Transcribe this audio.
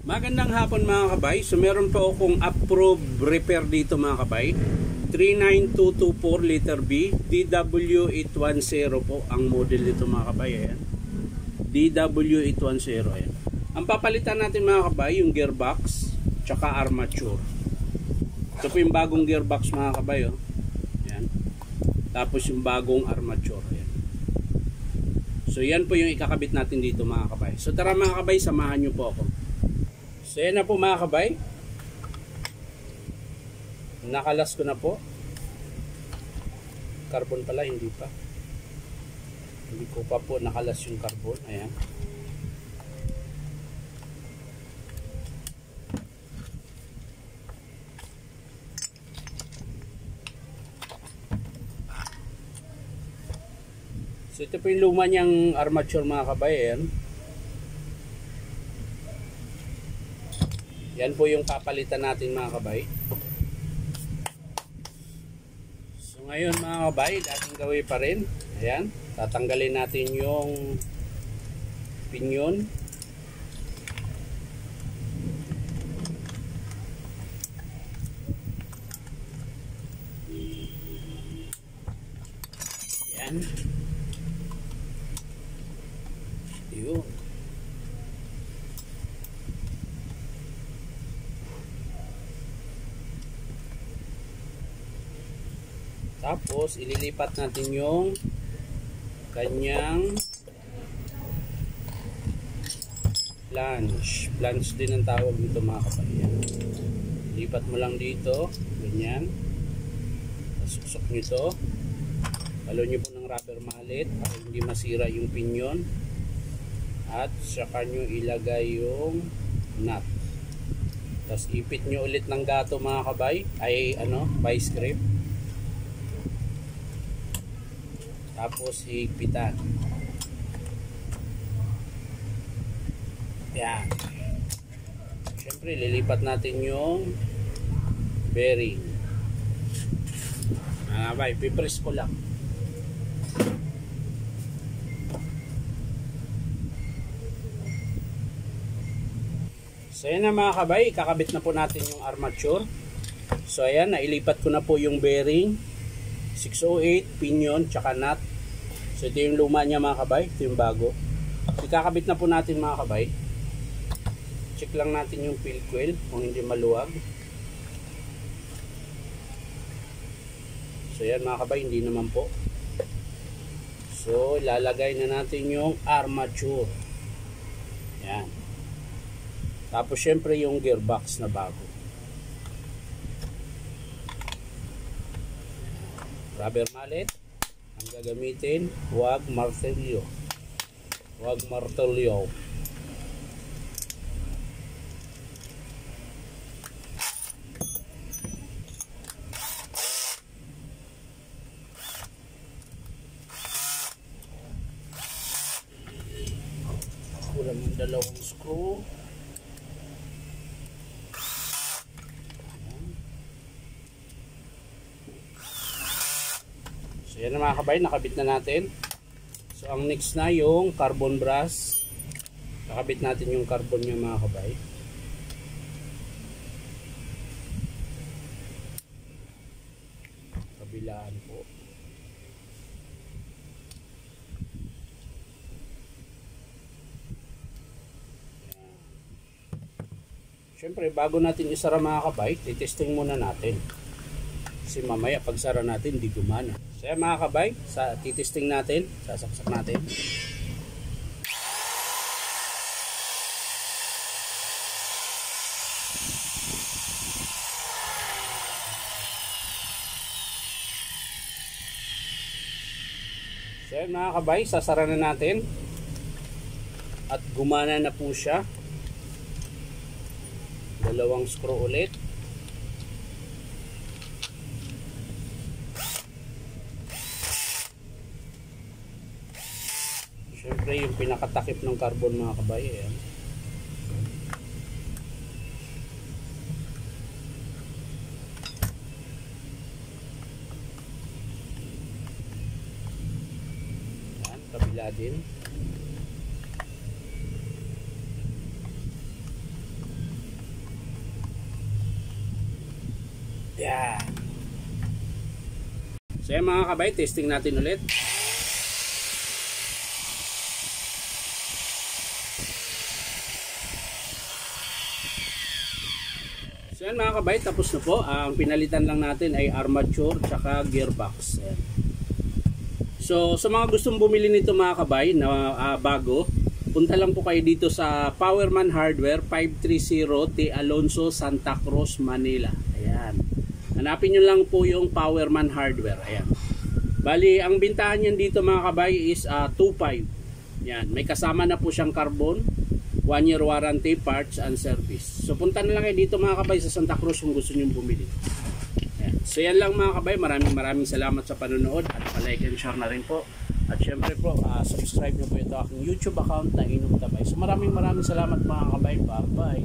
Magandang hapon mga kabay. So meron po akong approved repair dito mga kabay. 39224 letter B, DW810 po ang model dito mga kabay. Ayan. DW810. Ayan. Ang papalitan natin mga kabay, yung gearbox tsaka armature. Ito po yung bagong gearbox mga kabay. Oh. Ayan. Tapos yung bagong armature. Ayan. So yan po yung ikakabit natin dito mga kabay. So tara mga kabay, samahan nyo po ako. So yan na po mga kabay. Nakalas ko na po. Carbon pala, hindi pa. Hindi ko pa po nakalas yung carbon. Ayan. So ito po yung luma niyang armature mga kabay. Ayan. Yan po yung papalitan natin mga kabay. So ngayon mga kabay, dating gawin pa rin. Ayan, tatanggalin natin yung pinyon. Ayan. Yun. Tapos ililipat natin yung kanyang flange. Flange din ang tawag dito mga kapatid. Lipat mo lang dito, ganyan. Suksok nyo ito. Palo nyo po ng rubber mallet para hindi masira yung pinyon. At saka nyo ilagay yung nut. Tapos ipit nyo ulit ng gato mga kabay. Ay vice grip. Tapos higpitan. Yan. Siyempre lilipat natin yung bearing. Bay, pipress ko lang. So yan na mga kabay, kakabit na po natin yung armature. So ayan, nailipat ko na po yung bearing 608, pinion, tsaka nut. So ito yung luma niya mga kabay, ito yung bago. So kakabit na po natin mga kabay. Check lang natin yung field coil kung hindi maluwag. So yan mga kabay, hindi naman po. So lalagay na natin yung armature. Yan. Tapos syempre yung gearbox na bago. Rubber mallet ang gagamitin, huwag martelyo. Huwag martelyo. Kulang ng dalawang screw. So yan na mga kabay, nakabit na natin. So ang next na yung carbon brass. Nakabit natin yung carbon niya mga kabay. Kabilaan po. Yan. Siyempre bago natin isara mga kabay, titesting muna natin. Kasi mamaya pagsara natin di gumana. So yan mga kabay, titesting natin, sasaksak natin. So yan mga kabay, sasara na natin. At gumana na po siya. Dalawang screw ulit. Siyempre yung pinakatakip ng carbon mga kabay. Ayan. Ayan, kabila din. Yan. So yan mga kabay, testing natin ulit. So yan mga kabay, tapos na po. Ang pinalitan lang natin ay armature tsaka gearbox. Yan. So sa mga gustong bumili nito mga kabay na bago, punta lang po kayo dito sa Powerman Hardware 530 T. Alonso, Santa Cruz, Manila. Ayan. Hanapin nyo lang po yung Powerman Hardware. Ayan. Bali, ang bintahan niyan dito mga kabay is 2.5. Yan. May kasama na po siyang carbon, 1 year warranty, parts and service. So punta na lang kayo dito mga kabay sa Santa Cruz kung gusto nyo bumili. Ayan. So yan lang mga kabay. Maraming salamat sa panonood at palike and share na rin po. At syempre po, subscribe nyo po ito aking YouTube account na Inom Tabay. So maraming salamat mga kabay. Bye bye.